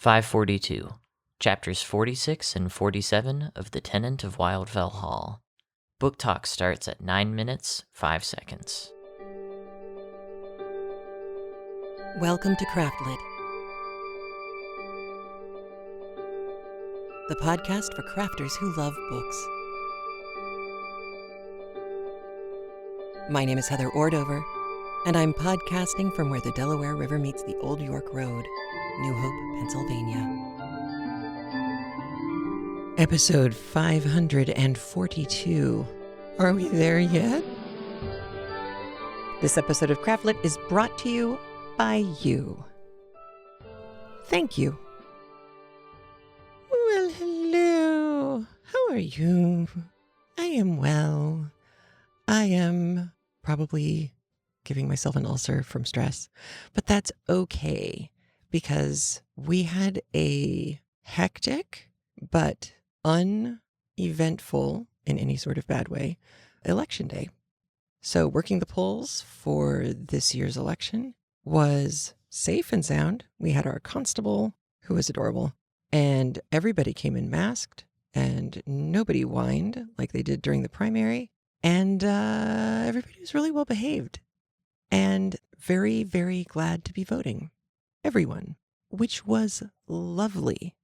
542, Chapters 46 and 47 of The Tenant of Wildfell Hall. Book talk starts at 9 minutes, 5 seconds. Welcome to Craftlit, the podcast for crafters who love books. My name is Heather Ordover, and I'm podcasting from where the Delaware River meets the Old York Road, New Hope, Pennsylvania. Episode 542. Are we there yet? This episode of Craftlit is brought to you by you. Thank you. Well, hello. How are you? I am well. I am probably giving myself an ulcer from stress, but that's okay because we had a hectic but uneventful, in any sort of bad way, election day. So working the polls for this year's election was safe and sound. We had our constable, who was adorable, and everybody came in masked, and nobody whined like they did during the primary, and everybody was really well behaved, and very, very glad to be voting. Everyone, which was lovely.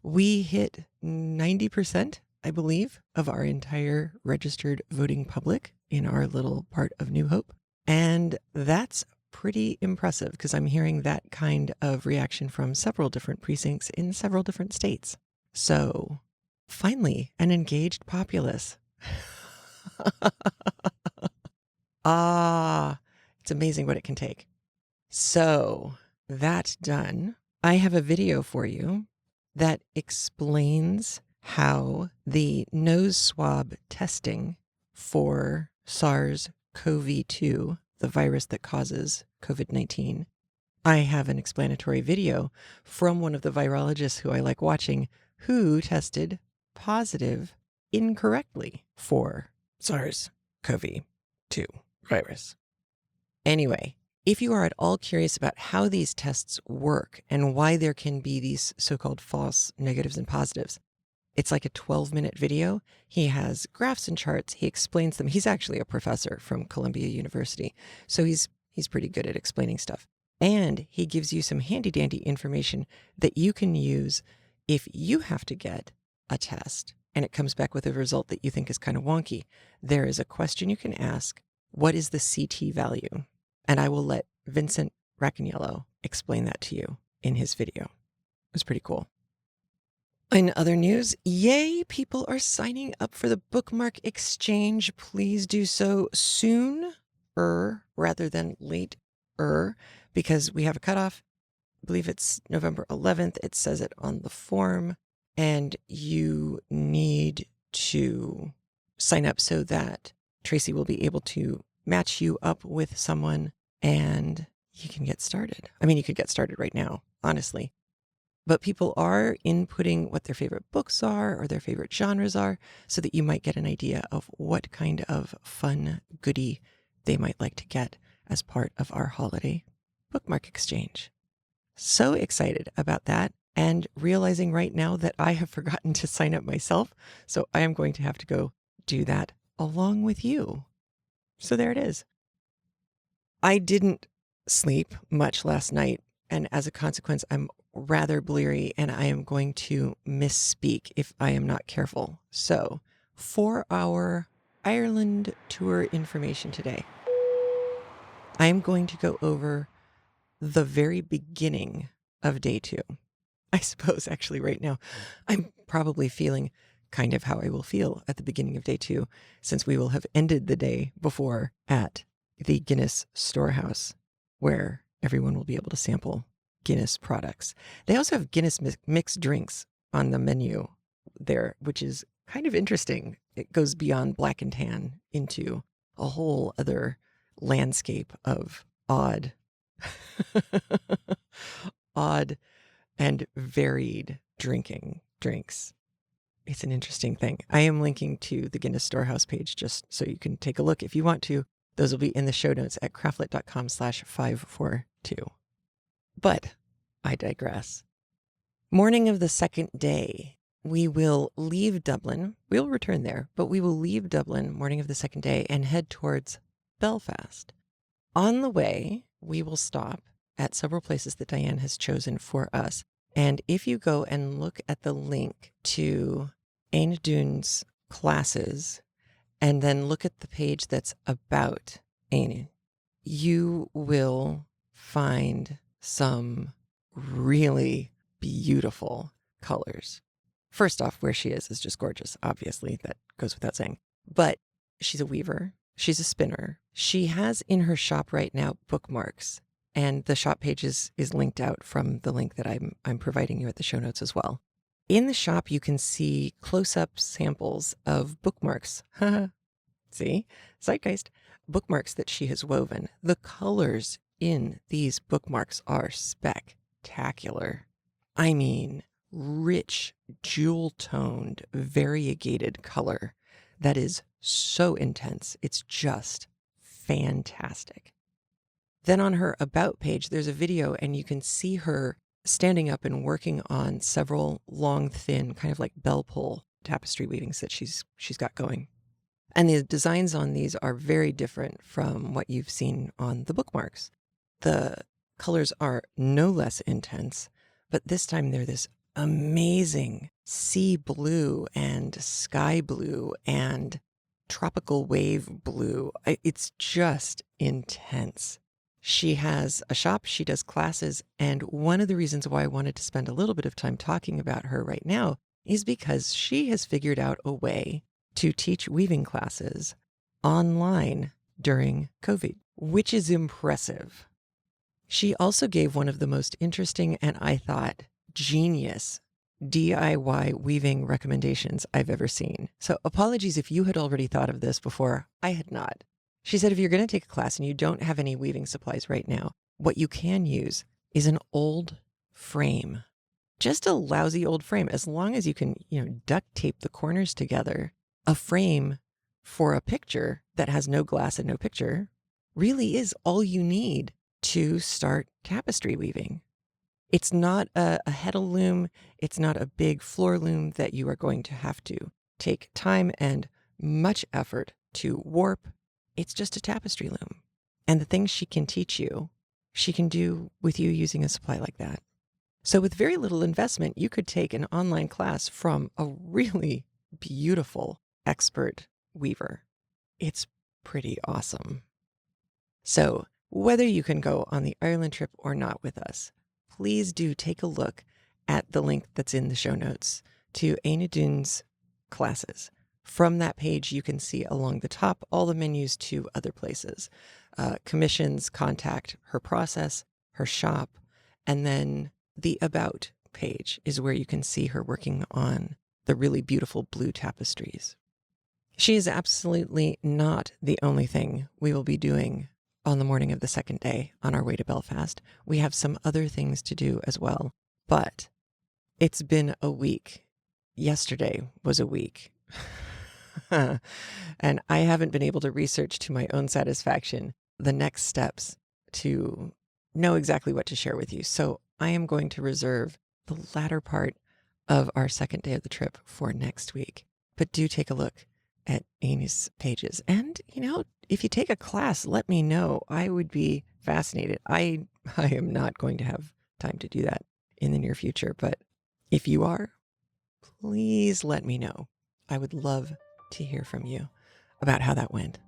We hit 90%, I believe, of our entire registered voting public in our little part of New Hope, and that's pretty impressive because I'm hearing that kind of reaction from several different precincts in several different states. So, finally, an engaged populace. It's amazing what it can take. So, that done, I have a video for you that explains how the nose swab testing for SARS-CoV-2, the virus that causes COVID-19. I have an explanatory video from one of the virologists who I like watching who tested positive incorrectly for SARS-CoV-2 virus. Anyway, if you are at all curious about how these tests work and why there can be these so-called false negatives and positives, it's like a 12-minute video. He has graphs and charts. He explains them. He's actually a professor from Columbia University, so he's pretty good at explaining stuff. And he gives you some handy-dandy information that you can use if you have to get a test and it comes back with a result that you think is kind of wonky. There is a question you can ask. What is the CT value? And I will let Vincent Raconello explain that to you in his video. It was pretty cool. In other news, yay, people are signing up for the Bookmark Exchange. Please do so soon, rather than late, because we have a cutoff. I believe it's November 11th. It says it on the form, and you need to sign up so that Tracee will be able to match you up with someone and you can get started. I mean, you could get started right now, honestly. But people are inputting what their favorite books are or their favorite genres are so that you might get an idea of what kind of fun goodie they might like to get as part of our holiday Bookmark Exchange. So excited about that and realizing right now that I have forgotten to sign up myself. So I am going to have to go do that along with you. So there it is. I didn't sleep much last night, and as a consequence, I'm rather bleary, and I am going to misspeak if I am not careful. So, for our Ireland tour information today, I am going to go over the very beginning of day 2. I suppose, actually, right now, I'm probably feeling kind of how I will feel at the beginning of day 2, since we will have ended the day before at the Guinness Storehouse, where everyone will be able to sample Guinness products. They also have Guinness mixed drinks on the menu there, which is kind of interesting. It goes beyond black and tan into a whole other landscape of odd and varied drinks. It's an interesting thing. I am linking to the Guinness Storehouse page just so you can take a look if you want to. Those will be in the show notes at craftlit.com/542. But I digress. Morning of the second day, we will leave Dublin. We'll return there, but we will leave Dublin morning of the second day and head towards Belfast. On the way, we will stop at several places that Dianne has chosen for us. And if you go and look at the link to Áine Dunne's classes, and then look at the page that's about Áine, you will find some really beautiful colors. First off, where she is just gorgeous. Obviously, that goes without saying. But she's a weaver. She's a spinner. She has in her shop right now bookmarks, and the shop page is linked out from the link that I'm providing you at the show notes as well. In the shop, you can see close-up samples of bookmarks. See? Zeitgeist. Bookmarks that she has woven. The colors in these bookmarks are spectacular. I mean, rich, jewel-toned, variegated color that is so intense. It's just fantastic. Then on her About page, there's a video, and you can see her standing up and working on several long, thin, kind of like bell pull tapestry weavings that she's got going. And the designs on these are very different from what you've seen on the bookmarks. The colors are no less intense, but this time they're this amazing sea blue and sky blue and tropical wave blue. It's just intense. She has a shop, she does classes, and one of the reasons why I wanted to spend a little bit of time talking about her right now is because she has figured out a way to teach weaving classes online during COVID, which is impressive. She also gave one of the most interesting and I thought genius DIY weaving recommendations I've ever seen. So apologies if you had already thought of this before. I had not. She said if you're going to take a class and you don't have any weaving supplies right now, what you can use is an old frame. Just a lousy old frame. As long as you can, duct tape the corners together, a frame for a picture that has no glass and no picture really is all you need to start tapestry weaving. It's not a heddle loom. It's not a big floor loom that you are going to have to take time and much effort to warp. It's just a tapestry loom. And the things she can teach you, she can do with you using a supply like that. So with very little investment, you could take an online class from a really beautiful expert weaver. It's pretty awesome. So whether you can go on the Ireland trip or not with us, please do take a look at the link that's in the show notes to Áine Dunne's classes. From that page, you can see along the top all the menus to other places. Commissions, contact, her process, her shop, and then the About page is where you can see her working on the really beautiful blue tapestries. She is absolutely not the only thing we will be doing on the morning of the second day on our way to Belfast. We have some other things to do as well, but it's been a week. Yesterday was a week. And I haven't been able to research to my own satisfaction the next steps to know exactly what to share with you. So I am going to reserve the latter part of our second day of the trip for next week. But do take a look at Amy's pages. And, if you take a class, let me know. I would be fascinated. I am not going to have time to do that in the near future. But if you are, please let me know. I would love to hear from you about how that went.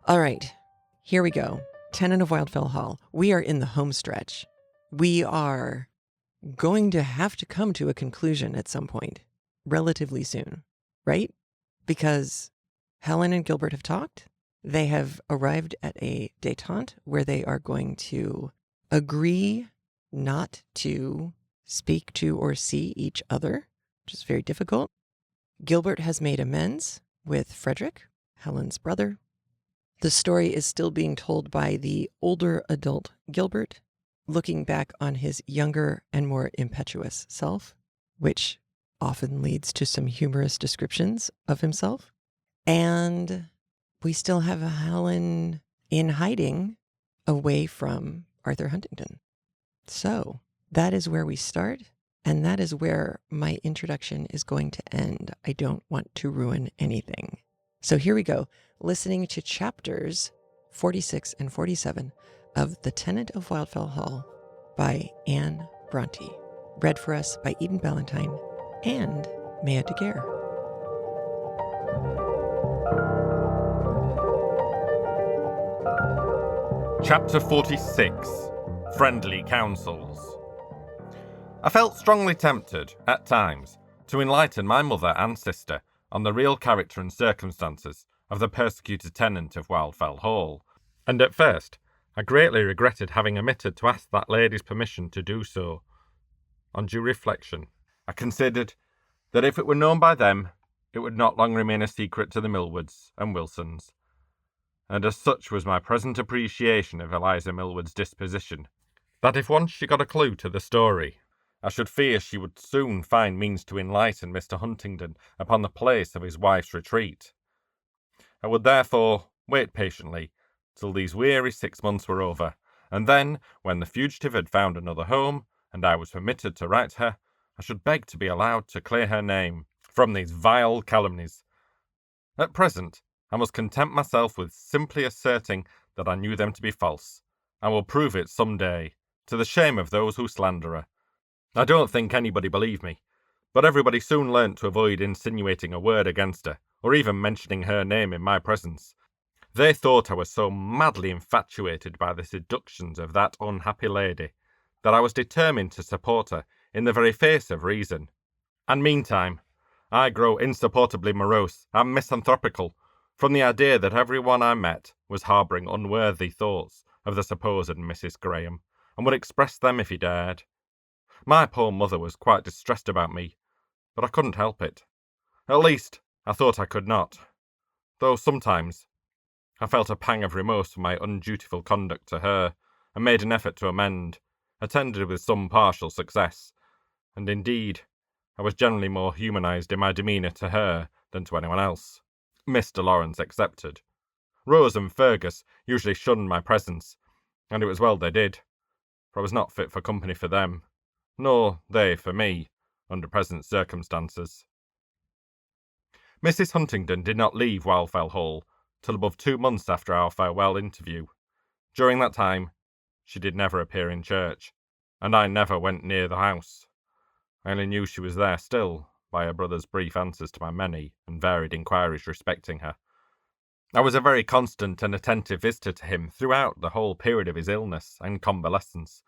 All right, here we go. Tenant of Wildfell Hall. We are in the home stretch. We are going to have to come to a conclusion at some point relatively soon, right? Because Helen and Gilbert have talked. They have arrived at a détente where they are going to agree not to speak to or see each other, which is very difficult. Gilbert has made amends with Frederick, Helen's brother. The story is still being told by the older adult Gilbert, looking back on his younger and more impetuous self, which often leads to some humorous descriptions of himself. And we still have Helen in hiding away from Arthur Huntington. So That is where we start, and that is where my introduction is going to end. I don't want to ruin anything. So here we go, listening to chapters 46 and 47 of The Tenant of Wildfell Hall by Anne Bronte, read for us by Eden Ballantyne and Maya Daguerre. Chapter 46, Friendly Counsels. I felt strongly tempted, at times, to enlighten my mother and sister on the real character and circumstances of the persecuted tenant of Wildfell Hall, and at first I greatly regretted having omitted to ask that lady's permission to do so. On due reflection, I considered that if it were known by them, it would not long remain a secret to the Millwards and Wilsons, and as such was my present appreciation of Eliza Millward's disposition, that if once she got a clue to the story, I should fear she would soon find means to enlighten Mr. Huntingdon upon the place of his wife's retreat. I would therefore wait patiently till these weary 6 months were over, and then, when the fugitive had found another home, and I was permitted to write her, I should beg to be allowed to clear her name from these vile calumnies. At present, I must content myself with simply asserting that I knew them to be false. I will prove it some day, to the shame of those who slander her. I don't think anybody believed me, but everybody soon learnt to avoid insinuating a word against her, or even mentioning her name in my presence. They thought I was so madly infatuated by the seductions of that unhappy lady, that I was determined to support her in the very face of reason. And meantime, I grow insupportably morose and misanthropical, from the idea that every one I met was harbouring unworthy thoughts of the supposed Mrs. Graham, and would express them if he dared. My poor mother was quite distressed about me, but I couldn't help it. At least, I thought I could not, though sometimes I felt a pang of remorse for my undutiful conduct to her, and made an effort to amend, attended with some partial success, and indeed I was generally more humanised in my demeanour to her than to anyone else, Mr. Lawrence excepted. Rose and Fergus usually shunned my presence, and it was well they did, for I was not fit for company for them, nor they for me, under present circumstances. Mrs. Huntingdon did not leave Wildfell Hall till above 2 months after our farewell interview. During that time, she did never appear in church, and I never went near the house. I only knew she was there still by her brother's brief answers to my many and varied inquiries respecting her. I was a very constant and attentive visitor to him throughout the whole period of his illness and convalescence,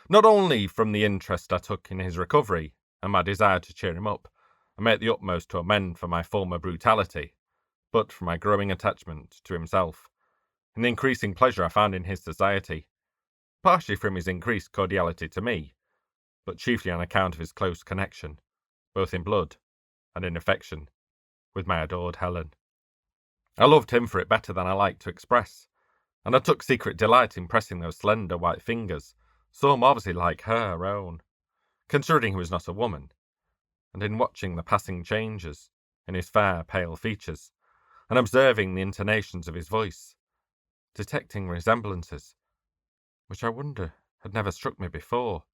not only from the interest I took in his recovery and my desire to cheer him up and make the utmost to amend for my former brutality, but from my growing attachment to himself, and the increasing pleasure I found in his society, partially from his increased cordiality to me, but chiefly on account of his close connection, both in blood and in affection, with my adored Helen. I loved him for it better than I liked to express, and I took secret delight in pressing those slender white fingers, so marvellously like her own, considering he was not a woman, and in watching the passing changes in his fair, pale features, and observing the intonations of his voice, detecting resemblances which I wonder had never struck me before.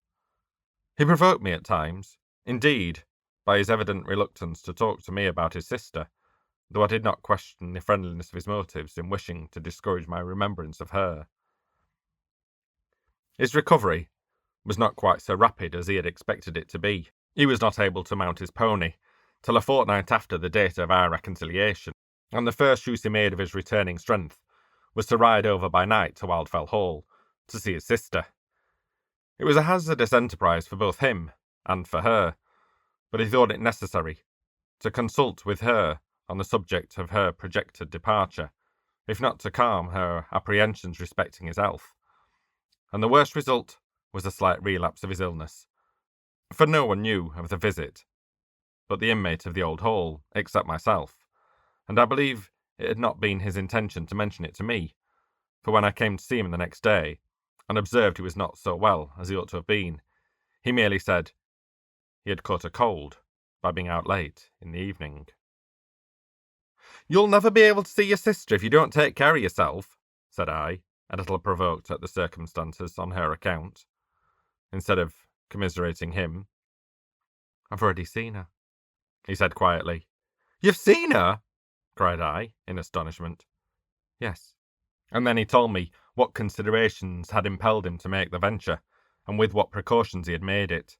He provoked me at times, indeed, by his evident reluctance to talk to me about his sister, though I did not question the friendliness of his motives in wishing to discourage my remembrance of her. His recovery was not quite so rapid as he had expected it to be. He was not able to mount his pony till a fortnight after the date of our reconciliation, and the first use he made of his returning strength was to ride over by night to Wildfell Hall to see his sister. It was a hazardous enterprise for both him and for her, but he thought it necessary to consult with her on the subject of her projected departure, if not to calm her apprehensions respecting his health. And the worst result was a slight relapse of his illness, for no one knew of the visit but the inmate of the old hall, except myself, and I believe it had not been his intention to mention it to me, for when I came to see him the next day, and observed he was not so well as he ought to have been, he merely said he had caught a cold by being out late in the evening. "You'll never be able to see your sister if you don't take care of yourself," said I, a little provoked at the circumstances on her account. Instead of commiserating him. "I've already seen her," he said quietly. "You've seen her?" cried I, in astonishment. "Yes." And then he told me what considerations had impelled him to make the venture, and with what precautions he had made it.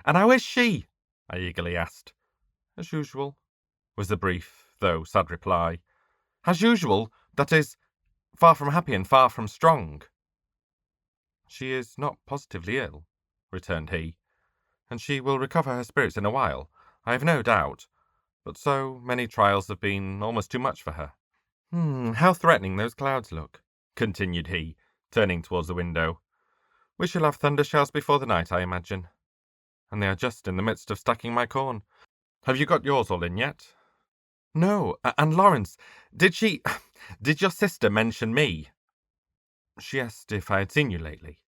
"And how is she?" I eagerly asked. "As usual," was the brief, though sad reply. "As usual? That is, far from happy and far from strong?" "She is not positively ill," returned he, "and she will recover her spirits in a while, I have no doubt, but so many trials have been almost too much for her. How threatening those clouds look," continued he, turning towards the window. "We shall have thunder showers before the night, I imagine. And they are just in the midst of stacking my corn. Have you got yours all in yet?" "No. And Lawrence, did your sister mention me?" "She asked if I had seen you lately."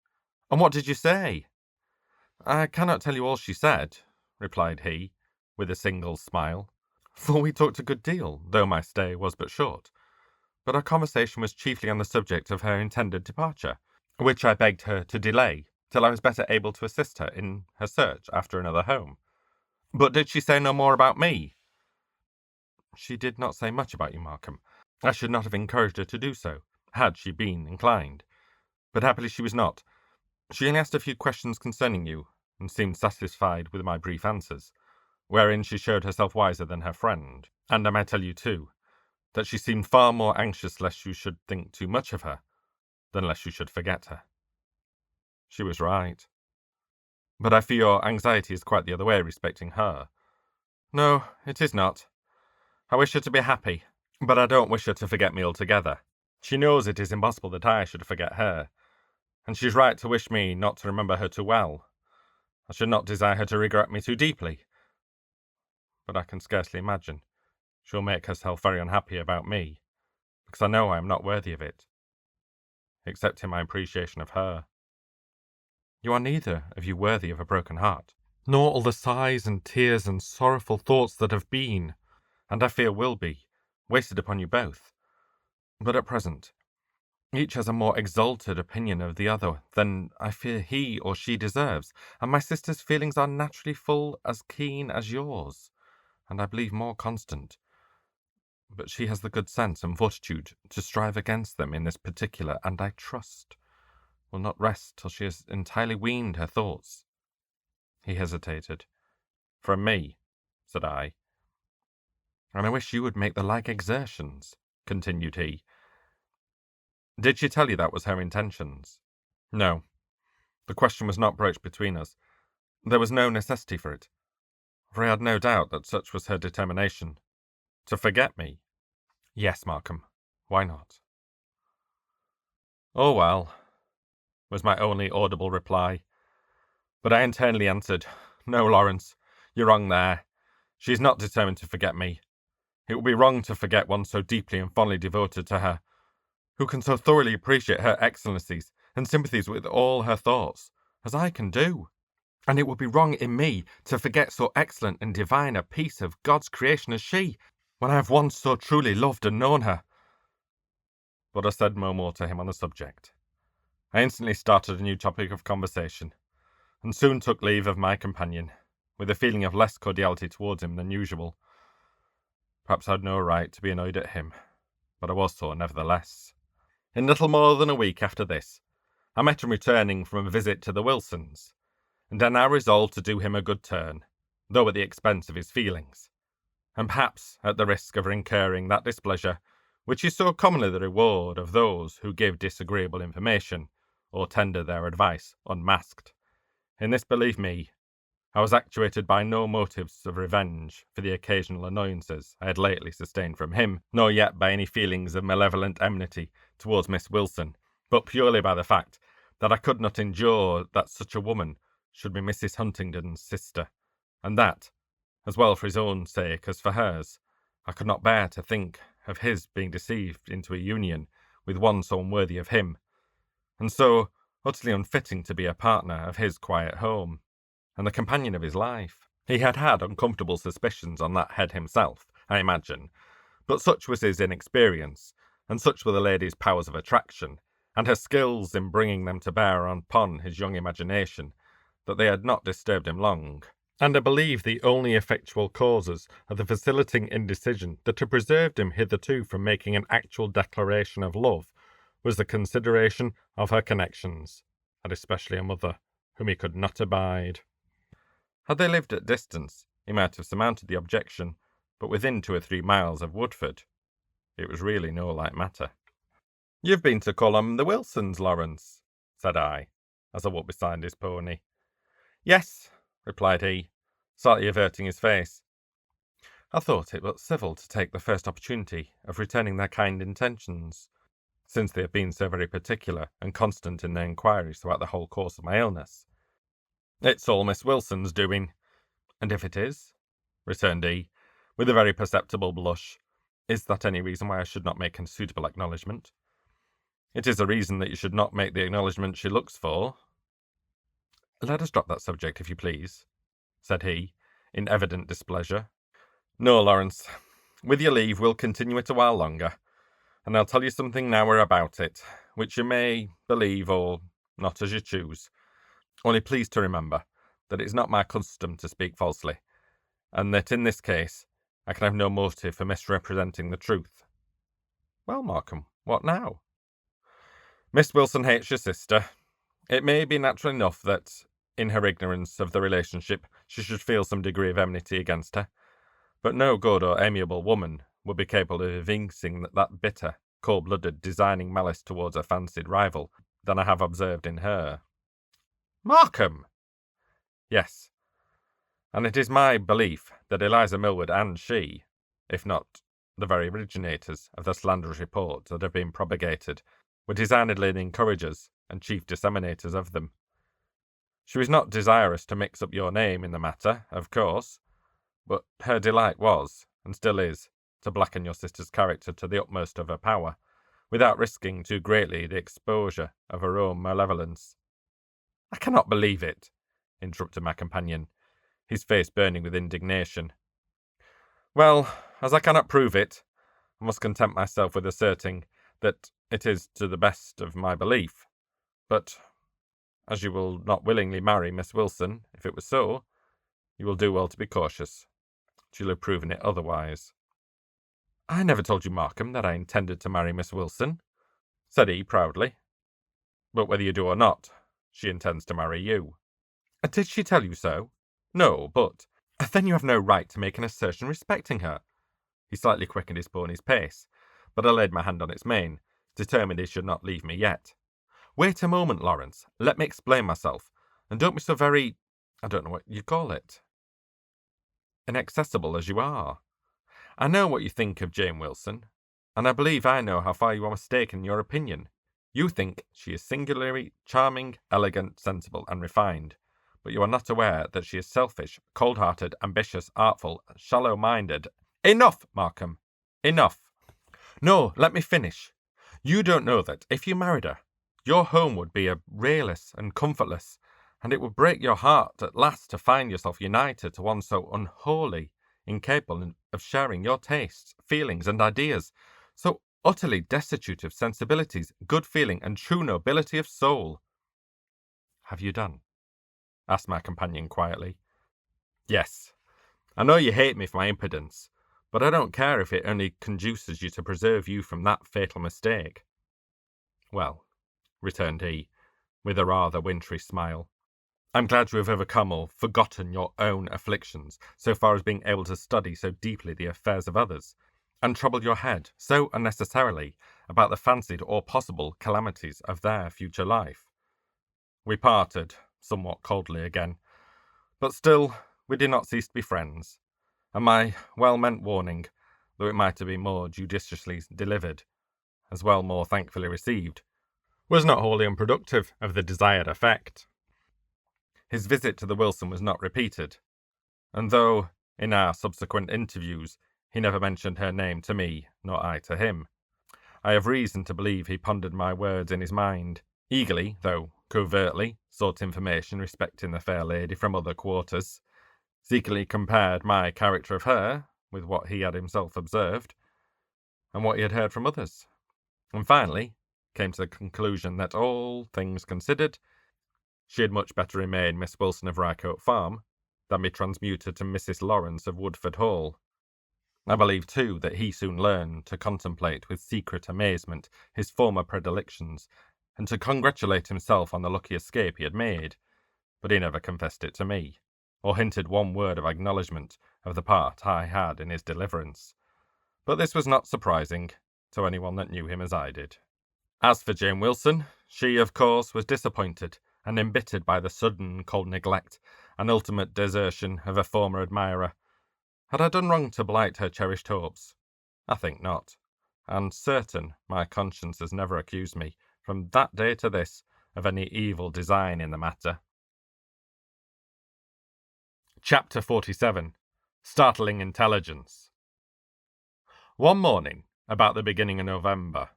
"And what did you say?" "I cannot tell you all she said," replied he, with a single smile, "for we talked a good deal, though my stay was but short. But our conversation was chiefly on the subject of her intended departure, which I begged her to delay till I was better able to assist her in her search after another home." "But did she say no more about me?" "She did not say much about you, Markham. I should not have encouraged her to do so, had she been inclined. But happily she was not. She only asked a few questions concerning you, and seemed satisfied with my brief answers, wherein she showed herself wiser than her friend. And I may tell you, too, that she seemed far more anxious lest you should think too much of her, than lest you should forget her." "She was right. But I fear your anxiety is quite the other way respecting her." "No, it is not. I wish her to be happy, but I don't wish her to forget me altogether. She knows it is impossible that I should forget her, and she's right to wish me not to remember her too well. I should not desire her to regret me too deeply, but I can scarcely imagine she'll make herself very unhappy about me, because I know I am not worthy of it, except in my appreciation of her. You are neither of you worthy of a broken heart, nor all the sighs and tears and sorrowful thoughts that have been, and I fear will be, wasted upon you both. But at present, each has a more exalted opinion of the other than I fear he or she deserves, and my sister's feelings are naturally full as keen as yours, and I believe more constant. But she has the good sense and fortitude to strive against them in this particular, and I trust will not rest till she has entirely weaned her thoughts." He hesitated. "From me," said I. "And I wish you would make the like exertions," continued he. "Did she tell you that was her intentions?" "No. The question was not broached between us. There was no necessity for it, for I had no doubt that such was her determination. To forget me?" "Yes, Markham. Why not?" "Oh, well," was my only audible reply. But I internally answered, "No, Lawrence, you're wrong there. She is not determined to forget me. It would be wrong to forget one so deeply and fondly devoted to her, who can so thoroughly appreciate her excellencies and sympathies with all her thoughts, as I can do. And it would be wrong in me to forget so excellent and divine a piece of God's creation as she, when I have once so truly loved and known her." But I said no more to him on the subject. I instantly started a new topic of conversation, and soon took leave of my companion, with a feeling of less cordiality towards him than usual. Perhaps I had no right to be annoyed at him, but I was so nevertheless. In little more than a week after this, I met him returning from a visit to the Wilsons, and I now resolved to do him a good turn, though at the expense of his feelings, and perhaps at the risk of incurring that displeasure which is so commonly the reward of those who give disagreeable information, or tender their advice unmasked. In this, believe me, I was actuated by no motives of revenge for the occasional annoyances I had lately sustained from him, nor yet by any feelings of malevolent enmity towards Miss Wilson, but purely by the fact that I could not endure that such a woman should be Mrs. Huntingdon's sister, and that, as well for his own sake as for hers, I could not bear to think of his being deceived into a union with one so unworthy of him, and so utterly unfitting to be a partner of his quiet home, and the companion of his life. He had had uncomfortable suspicions on that head himself, I imagine, but such was his inexperience, and such were the lady's powers of attraction, and her skills in bringing them to bear upon his young imagination, that they had not disturbed him long, and I believe the only effectual causes of the vacillating indecision that had preserved him hitherto from making an actual declaration of love was the consideration of her connections, and especially a mother, whom he could not abide. Had they lived at distance, he might have surmounted the objection, but within 2 or 3 miles of Woodford, it was really no light matter. "You've been to call on the Wilsons, Lawrence," said I, as I walked beside his pony. "Yes," replied he, slightly averting his face. I thought it but civil to take the first opportunity of returning their kind intentions, since they have been so very particular and constant in their inquiries throughout the whole course of my illness. "It's all Miss Wilson's doing." "And if it is," returned he, with a very perceptible blush, "is that any reason why I should not make a suitable acknowledgment?" "It is a reason that you should not make the acknowledgment she looks for." "Let us drop that subject, if you please," said he, in evident displeasure. "No, Lawrence. With your leave, we'll continue it a while longer, and I'll tell you something now we're about it, which you may believe or not as you choose. Only please to remember that it is not my custom to speak falsely, and that in this case I can have no motive for misrepresenting the truth." "Well, Markham, what now?" "Miss Wilson hates your sister. It may be natural enough that, in her ignorance of the relationship, she should feel some degree of enmity against her, but no good or amiable woman would be capable of evincing that bitter, cold-blooded, designing malice towards a fancied rival than I have observed in her." "Markham!" "Yes, and it is my belief that Eliza Millward and she, if not the very originators of the slanderous reports that have been propagated, were designedly the encouragers and chief disseminators of them. She was not desirous to mix up your name in the matter, of course, but her delight was, and still is, to blacken your sister's character to the utmost of her power, without risking too greatly the exposure of her own malevolence." "I cannot believe it," interrupted my companion, his face burning with indignation. "Well, as I cannot prove it, I must content myself with asserting that it is to the best of my belief. But, as you will not willingly marry Miss Wilson, if it were so, you will do well to be cautious, till you have proven it otherwise." "I never told you, Markham, that I intended to marry Miss Wilson," said he proudly. "But whether you do or not, she intends to marry you." "Did she tell you so?" "No, but—" "Then you have no right to make an assertion respecting her." He slightly quickened his pony's pace, but I laid my hand on its mane, determined he should not leave me yet. "Wait a moment, Lawrence. Let me explain myself, and don't be so very— I don't know what you call it— inaccessible as you are. I know what you think of Jane Wilson, and I believe I know how far you are mistaken in your opinion. You think she is singularly charming, elegant, sensible, and refined, but you are not aware that she is selfish, cold-hearted, ambitious, artful, shallow-minded— Enough, Markham, enough. No, let me finish. You don't know that, if you married her, your home would be rayless and comfortless, and it would break your heart at last to find yourself united to one so unholy, incapable of sharing your tastes, feelings, and ideas, so utterly destitute of sensibilities, good feeling, and true nobility of soul." "Have you done?" asked my companion quietly. "Yes. I know you hate me for my impudence, but I don't care if it only conduces to preserve you from that fatal mistake." "Well," returned he, with a rather wintry smile, "I'm glad you have overcome or forgotten your own afflictions, so far as being able to study so deeply the affairs of others, and trouble your head so unnecessarily about the fancied or possible calamities of their future life. We parted somewhat coldly again, but still we did not cease to be friends, and my well-meant warning, though it might have been more judiciously delivered, as well more thankfully received, was not wholly unproductive of the desired effect. His visit to the Wilson was not repeated, and though, in our subsequent interviews, he never mentioned her name to me, nor I to him, I have reason to believe he pondered my words in his mind, eagerly, though covertly, sought information respecting the fair lady from other quarters, secretly compared my character of her with what he had himself observed, and what he had heard from others, and finally came to the conclusion that, all things considered, she had much better remain Miss Wilson of Rycote Farm than be transmuted to Mrs. Lawrence of Woodford Hall. I believe, too, that he soon learned to contemplate with secret amazement his former predilections, and to congratulate himself on the lucky escape he had made, but he never confessed it to me, or hinted one word of acknowledgment of the part I had in his deliverance. But this was not surprising to anyone that knew him as I did. As for Jane Wilson, she, of course, was disappointed and embittered by the sudden cold neglect and ultimate desertion of a former admirer. Had I done wrong to blight her cherished hopes? I think not, and certain my conscience has never accused me, from that day to this, of any evil design in the matter. Chapter 47. Startling Intelligence. One morning, about the beginning of November,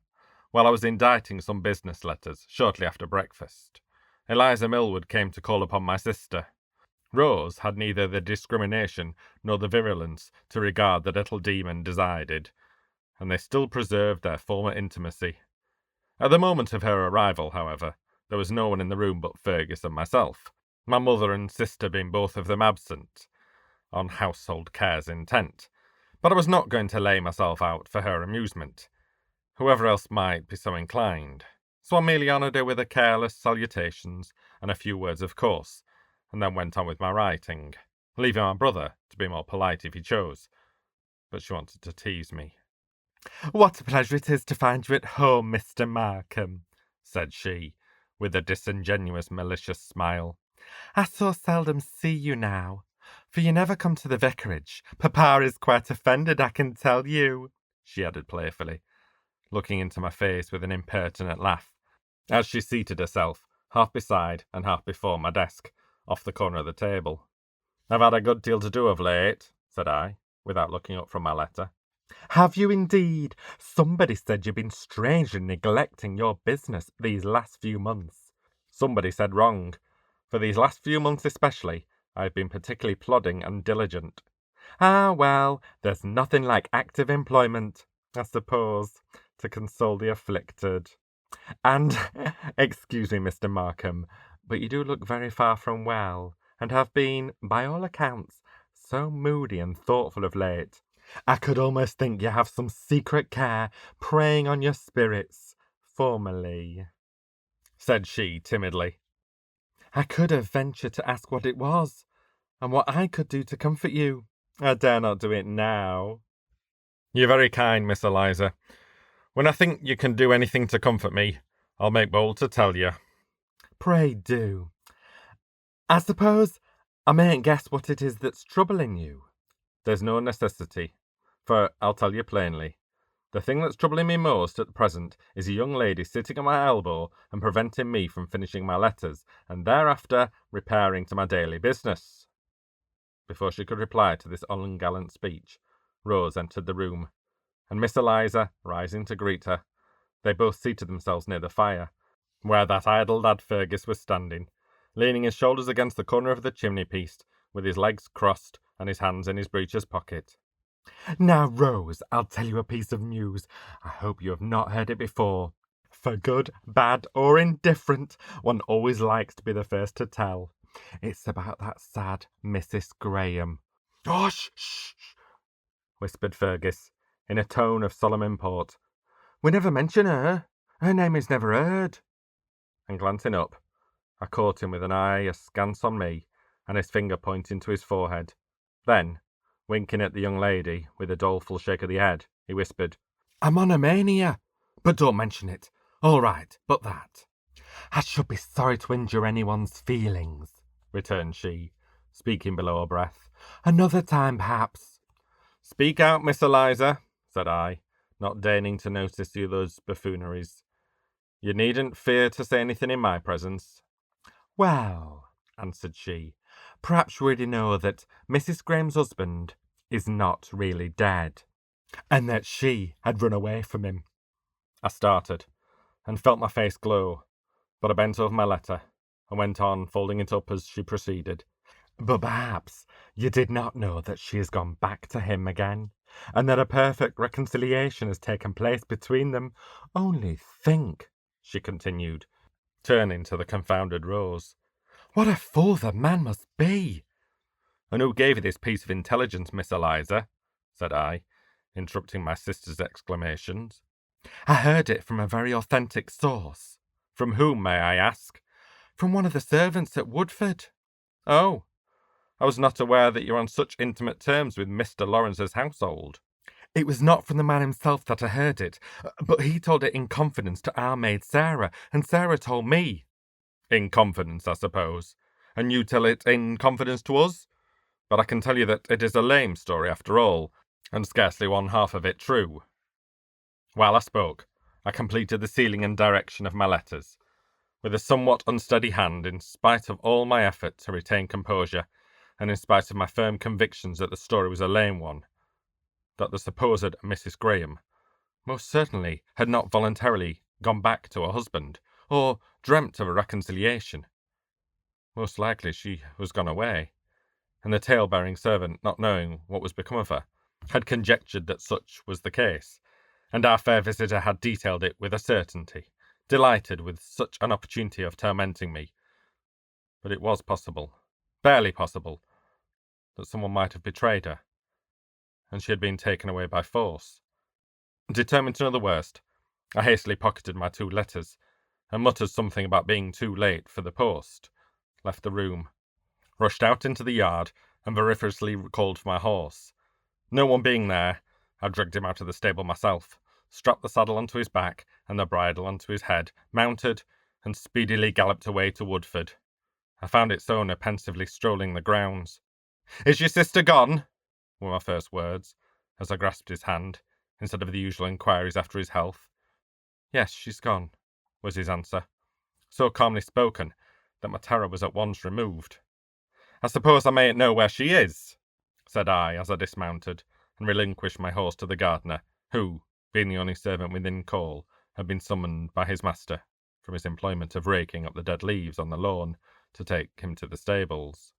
while I was inditing some business letters shortly after breakfast, Eliza Millward came to call upon my sister. Rose had neither the discrimination nor the virulence to regard the little demon decided, and they still preserved their former intimacy. At the moment of her arrival, however, there was no one in the room but Fergus and myself, my mother and sister being both of them absent, on household cares intent. But I was not going to lay myself out for her amusement, whoever else might be so inclined, so I merely honoured her with a careless salutations and a few words of course, and then went on with my writing, leaving my brother to be more polite if he chose. But she wanted to tease me. "What a pleasure it is to find you at home, Mr. Markham," said she, with a disingenuous, malicious smile. "I so seldom see you now, for you never come to the vicarage. Papa is quite offended, I can tell you," she added playfully, looking into my face with an impertinent laugh, as she seated herself, half beside and half before my desk, off the corner of the table. "I've had a good deal to do of late," said I, without looking up from my letter. "Have you indeed? Somebody said you've been strangely neglecting your business these last few months." "Somebody said wrong. For these last few months especially, I've been particularly plodding and diligent." "Ah, well, there's nothing like active employment, I suppose, to console the afflicted. And, excuse me, Mr. Markham, but you do look very far from well, and have been, by all accounts, so moody and thoughtful of late. I could almost think you have some secret care preying on your spirits, formerly," said she timidly. "I could have ventured to ask what it was, and what I could do to comfort you. I dare not do it now." "You're very kind, Miss Eliza. When I think you can do anything to comfort me, I'll make bold to tell you." "Pray do. I suppose I mayn't guess what it is that's troubling you." "There's no necessity, for I'll tell you plainly. The thing that's troubling me most at present is a young lady sitting at my elbow and preventing me from finishing my letters, and thereafter repairing to my daily business." Before she could reply to this ungallant speech, Rose entered the room, and Miss Eliza, rising to greet her, they both seated themselves near the fire, where that idle lad Fergus was standing, leaning his shoulders against the corner of the chimney-piece, with his legs crossed and his hands in his breeches pocket. "Now, Rose, I'll tell you a piece of news. I hope you have not heard it before. For good, bad, or indifferent, one always likes to be the first to tell. It's about that sad Mrs. Graham." "Oh, shh," whispered Fergus, in a tone of solemn import. "We never mention her. Her name is never heard." And glancing up, I caught him with an eye askance on me, and his finger pointing to his forehead. Then, winking at the young lady with a doleful shake of the head, he whispered, "A monomania, but don't mention it. All right, but that." "I should be sorry to injure anyone's feelings," returned she, speaking below her breath. "Another time, perhaps." "Speak out, Miss Eliza," said I, not deigning to notice the other's buffooneries. "You needn't fear to say anything in my presence." "Well," answered she, "perhaps you already know that Mrs. Graham's husband is not really dead, and that she had run away from him." I started, and felt my face glow, but I bent over my letter, and went on folding it up as she proceeded. "But perhaps you did not know that she has gone back to him again, and that a perfect reconciliation has taken place between them. Only think," she continued, turning to the confounded Rose, What a fool the man must be! And who gave you this piece of intelligence, Miss Eliza? Said I, interrupting my sister's exclamations. I heard it from a very authentic source. From whom, may I ask? From one of the servants at Woodford. Oh, I was not aware that you're on such intimate terms with Mr. Lawrence's household. It was not from the man himself that I heard it, but he told it in confidence to our maid Sarah, and Sarah told me. In confidence, I suppose. And you tell it in confidence to us? But I can tell you that it is a lame story after all, and scarcely one half of it true. While I spoke, I completed the sealing and direction of my letters, with a somewhat unsteady hand, in spite of all my effort to retain composure, and in spite of my firm convictions that the story was a lame one, that the supposed Mrs. Graham most certainly had not voluntarily gone back to her husband, or dreamt of a reconciliation. Most likely she was gone away, and the tale-bearing servant, not knowing what was become of her, had conjectured that such was the case, and our fair visitor had detailed it with a certainty, delighted with such an opportunity of tormenting me. But it was possible, barely possible, that someone might have betrayed her, and she had been taken away by force. Determined to know the worst, I hastily pocketed my 2 letters, and muttered something about being too late for the post, left the room, rushed out into the yard, and vociferously called for my horse. No one being there, I dragged him out of the stable myself, strapped the saddle onto his back and the bridle onto his head, mounted, and speedily galloped away to Woodford. I found its owner pensively strolling the grounds. "Is your sister gone?" were my first words, as I grasped his hand, instead of the usual inquiries after his health. "Yes, she's gone," was his answer, so calmly spoken that my terror was at once removed. "I suppose I mayn't know where she is," said I, as I dismounted, and relinquished my horse to the gardener, who, being the only servant within call, had been summoned by his master, from his employment of raking up the dead leaves on the lawn, to take him to the stables.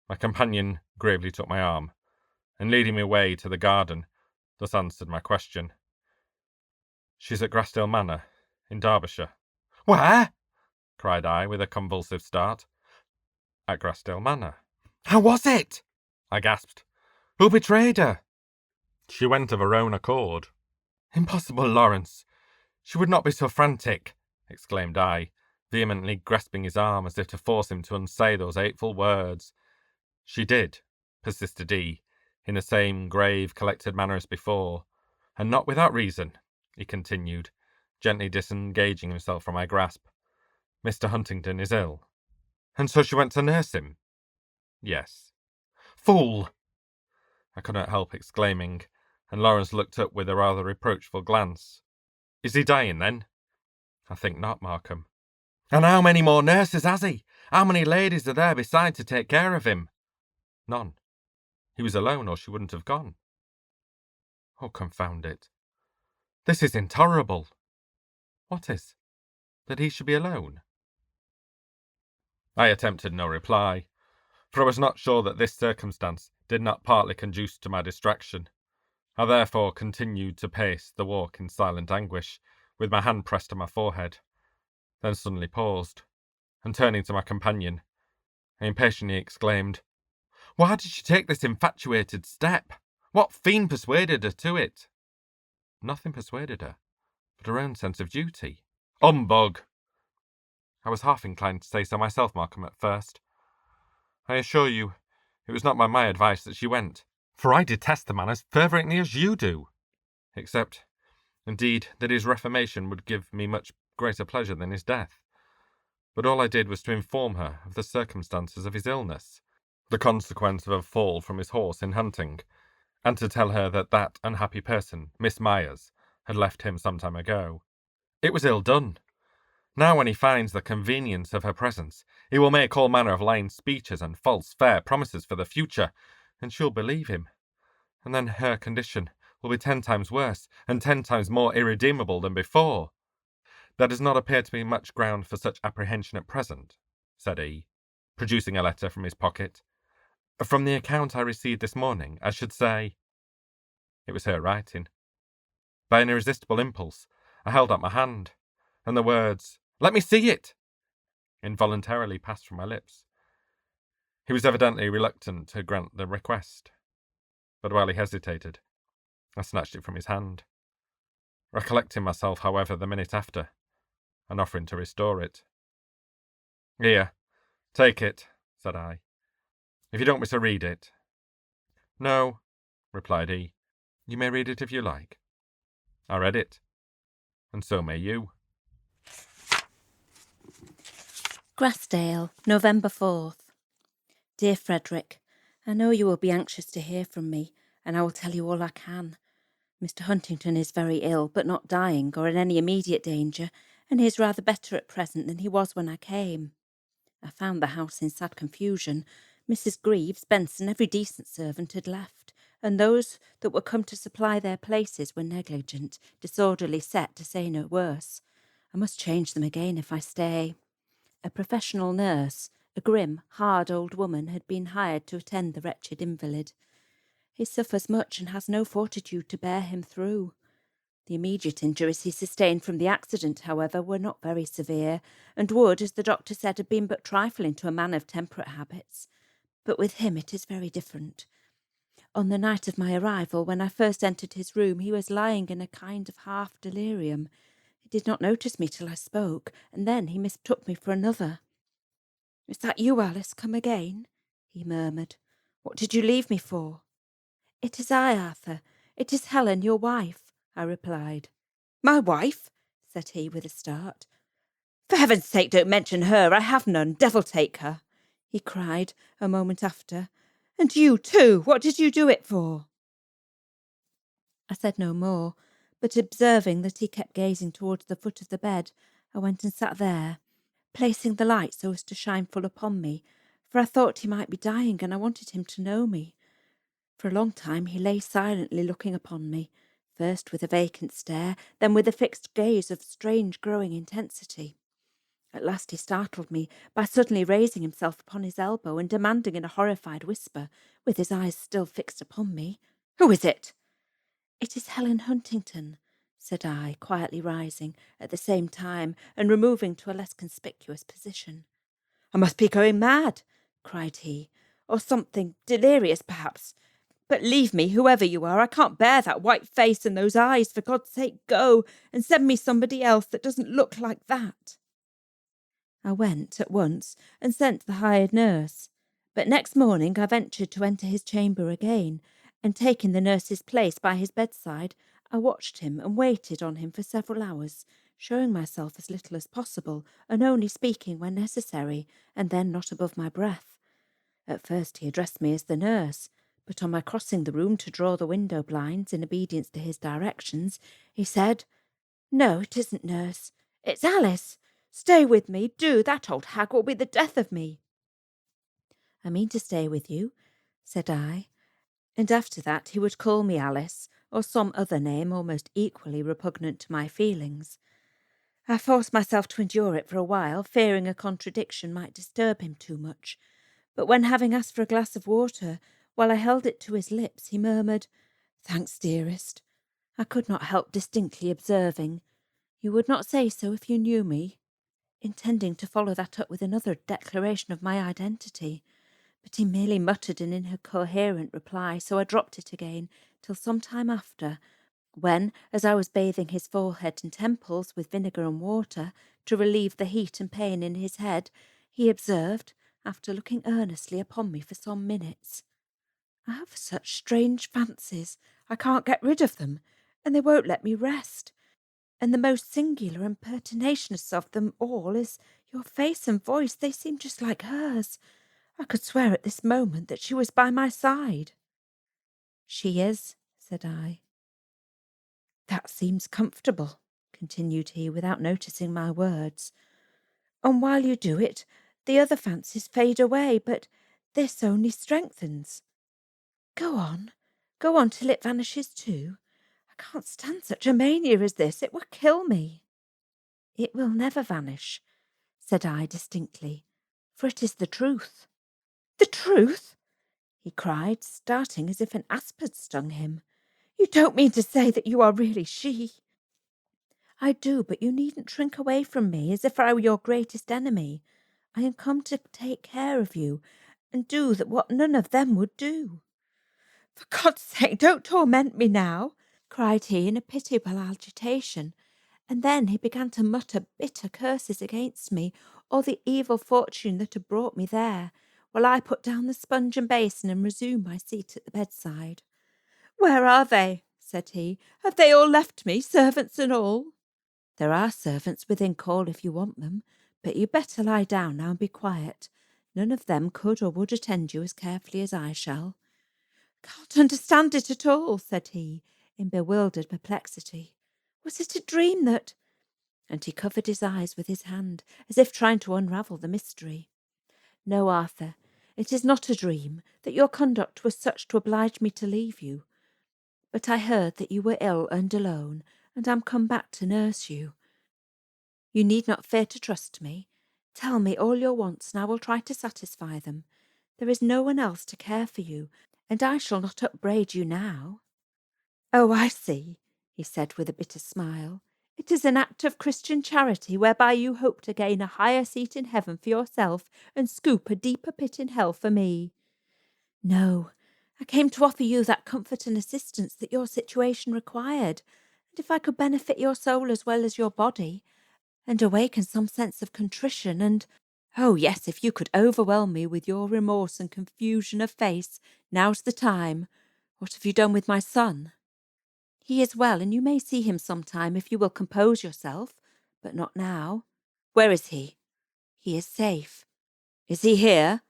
My companion gravely took my arm, and leading me away to the garden, thus answered my question. "She's at Grassdale Manor, in Derbyshire." "Where?" cried I, with a convulsive start. "At Grassdale Manor." "How was it?" I gasped. "Who betrayed her?" "She went of her own accord." "Impossible, Lawrence. She would not be so frantic," exclaimed I, vehemently grasping his arm as if to force him to unsay those hateful words. "She did," persisted he, in the same grave, collected manner as before, "and not without reason," he continued, gently disengaging himself from my grasp. "Mr. Huntingdon is ill." "And so she went to nurse him?" "Yes." "Fool!" I could not help exclaiming, and Lawrence looked up with a rather reproachful glance. "Is he dying, then?" "I think not, Markham." "And how many more nurses has he? How many ladies are there beside to take care of him?" "None. He was alone, or she wouldn't have gone." "Oh, confound it. This is intolerable." "What is? That he should be alone?" I attempted no reply, for I was not sure that this circumstance did not partly conduce to my distraction. I therefore continued to pace the walk in silent anguish, with my hand pressed to my forehead, then suddenly paused, and turning to my companion, I impatiently exclaimed, "Why did she take this infatuated step? What fiend persuaded her to it?" "Nothing persuaded her, but her own sense of duty." "Humbug!" "I was half inclined to say so myself, Markham, at first. I assure you, it was not by my advice that she went, for I detest the man as fervently as you do, except, indeed, that his reformation would give me much greater pleasure than his death. But all I did was to inform her of the circumstances of his illness, the consequence of a fall from his horse in hunting, and to tell her that that unhappy person, Miss Myers, had left him some time ago. It was ill done. Now when he finds the convenience of her presence, he will make all manner of lying speeches and false fair promises for the future, and she'll believe him. And then her condition will be 10 times worse, and 10 times more irredeemable than before." "There does not appear to be much ground for such apprehension at present," said he, producing a letter from his pocket. "From the account I received this morning, I should say—" It was her writing. By an irresistible impulse, I held out my hand, and the words, "Let me see it!" involuntarily passed from my lips. He was evidently reluctant to grant the request, but while he hesitated, I snatched it from his hand, recollecting myself, however, the minute after, and offering to restore it. "Here, take it," said I, "if you don't wish to read it." "No," replied he, "you may read it if you like." I read it, and so may you. Grassdale, November 4th. Dear Frederick, I know you will be anxious to hear from me, and I will tell you all I can. Mr. Huntington is very ill, but not dying or in any immediate danger, and he is rather better at present than he was when I came. I found the house in sad confusion. Mrs. Greaves, Benson, every decent servant had left, and those that were come to supply their places were negligent, disorderly set, to say no worse. I must change them again if I stay. A professional nurse, a grim, hard old woman, had been hired to attend the wretched invalid. He suffers much and has no fortitude to bear him through. The immediate injuries he sustained from the accident, however, were not very severe, and would, as the doctor said, have been but trifling to a man of temperate habits. But with him it is very different. On the night of my arrival, when I first entered his room, he was lying in a kind of half-delirium. He did not notice me till I spoke, and then he mistook me for another. "Is that you, Alice, come again?" he murmured. "What did you leave me for?" "It is I, Arthur. It is Helen, your wife," I replied. "My wife?" said he with a start. "For heaven's sake, don't mention her. I have none. Devil take her," he cried a moment after. "And you, too, what did you do it for?" I said no more, but observing that he kept gazing towards the foot of the bed, I went and sat there, placing the light so as to shine full upon me, for I thought he might be dying, and I wanted him to know me. For a long time he lay silently looking upon me, first with a vacant stare, then with a fixed gaze of strange growing intensity. At last he startled me by suddenly raising himself upon his elbow and demanding in a horrified whisper, with his eyes still fixed upon me, "Who is it?" "It is Helen Huntington," said I, quietly rising at the same time and removing to a less conspicuous position. "I must be going mad," cried he, "or something delirious, perhaps. But leave me, whoever you are. I can't bear that white face and those eyes. For God's sake, go and send me somebody else that doesn't look like that." I went at once and sent the hired nurse, but next morning I ventured to enter his chamber again, and taking the nurse's place by his bedside, I watched him and waited on him for several hours, showing myself as little as possible, and only speaking when necessary, and then not above my breath. At first he addressed me as the nurse, but on my crossing the room to draw the window blinds in obedience to his directions, he said, "No, it isn't nurse. It's Alice. Stay with me, do. That old hag will be the death of me." "I mean to stay with you," said I, and after that he would call me Alice, or some other name almost equally repugnant to my feelings. I forced myself to endure it for a while, fearing a contradiction might disturb him too much, but when, having asked for a glass of water, while I held it to his lips, he murmured, "Thanks, dearest," I could not help distinctly observing, "You would not say so if you knew me," intending to follow that up with another declaration of my identity, but he merely muttered an incoherent reply, so I dropped it again till some time after, when, as I was bathing his forehead and temples with vinegar and water to relieve the heat and pain in his head, he observed, after looking earnestly upon me for some minutes, "I have such strange fancies, I can't get rid of them, and they won't let me rest. And the most singular and pertinacious of them all is your face and voice. They seem just like hers. I could swear at this moment that she was by my side." "She is," said I. "That seems comfortable," continued he, without noticing my words. "And while you do it, the other fancies fade away, but this only strengthens. Go on till it vanishes too. I can't stand such a mania as this. It will kill me." "It will never vanish," said I distinctly, "for it is the truth." "The truth?" he cried, starting as if an asp had stung him. "You don't mean to say that you are really she?" "I do, but you needn't shrink away from me as if I were your greatest enemy. I am come to take care of you, and do what none of them would do. For God's sake, don't torment me now, cried he in a pitiable agitation, and then he began to mutter bitter curses against me, or the evil fortune that had brought me there, while I put down the sponge and basin and resumed my seat at the bedside. Where are they? Said he. Have they all left me, servants and all? There are servants within call if you want them, but you'd better lie down now and be quiet. None of them could or would attend you as carefully as I shall. Can't understand it at all, said he, in bewildered perplexity. Was it a dream that... And he covered his eyes with his hand, as if trying to unravel the mystery. No, Arthur, it is not a dream, that your conduct was such to oblige me to leave you. But I heard that you were ill and alone, and am come back to nurse you. You need not fear to trust me. Tell me all your wants, and I will try to satisfy them. There is no one else to care for you, and I shall not upbraid you now. Oh, I see, he said with a bitter smile. It is an act of Christian charity whereby you hope to gain a higher seat in heaven for yourself and scoop a deeper pit in hell for me. No, I came to offer you that comfort and assistance that your situation required, and if I could benefit your soul as well as your body, and awaken some sense of contrition and... Oh, yes, if you could overwhelm me with your remorse and confusion of face, now's the time. What have you done with my son? He is well, and you may see him sometime if you will compose yourself, but not now. Where is he? He is safe. Is he here?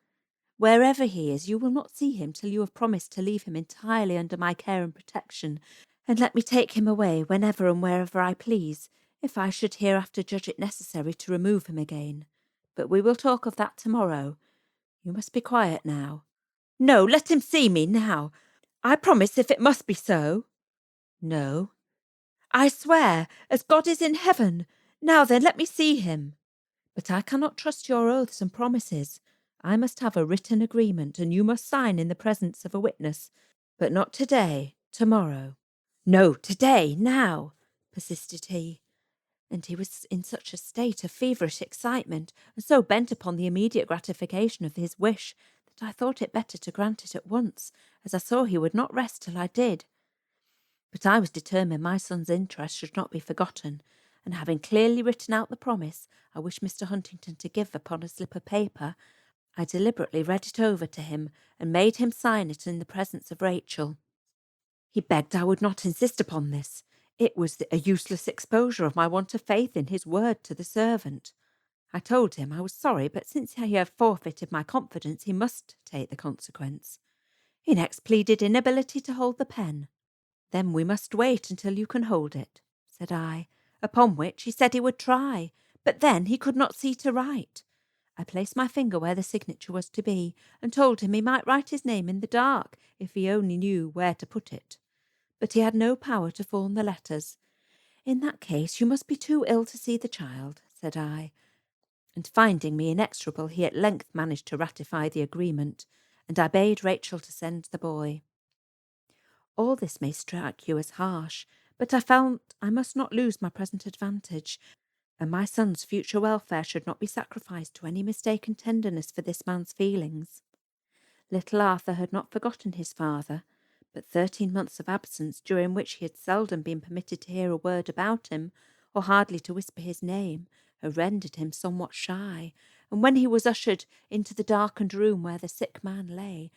Wherever he is, you will not see him till you have promised to leave him entirely under my care and protection, and let me take him away whenever and wherever I please, if I should hereafter judge it necessary to remove him again. But we will talk of that tomorrow. You must be quiet now. No, let him see me now. I promise if it must be so. No. I swear, as God is in heaven. Now then, let me see him. But I cannot trust your oaths and promises. I must have a written agreement, and you must sign in the presence of a witness. But not today, tomorrow. No, today, now, persisted he. And he was in such a state of feverish excitement, and so bent upon the immediate gratification of his wish, that I thought it better to grant it at once, as I saw he would not rest till I did. But I was determined my son's interest should not be forgotten, and having clearly written out the promise I wished Mr. Huntington to give upon a slip of paper, I deliberately read it over to him and made him sign it in the presence of Rachel. He begged I would not insist upon this. It was a useless exposure of my want of faith in his word to the servant. I told him I was sorry, but since he had forfeited my confidence, he must take the consequence. He next pleaded inability to hold the pen. Then we must wait until you can hold it, said I, upon which he said he would try, but then he could not see to write. I placed my finger where the signature was to be, and told him he might write his name in the dark, if he only knew where to put it. But he had no power to form the letters. In that case you must be too ill to see the child, said I, and finding me inexorable, he at length managed to ratify the agreement, and I bade Rachel to send the boy. All this may strike you as harsh, but I felt I must not lose my present advantage, and my son's future welfare should not be sacrificed to any mistaken tenderness for this man's feelings. Little Arthur had not forgotten his father, but 13 months of absence, during which he had seldom been permitted to hear a word about him, or hardly to whisper his name, had rendered him somewhat shy, and when he was ushered into the darkened room where the sick man lay,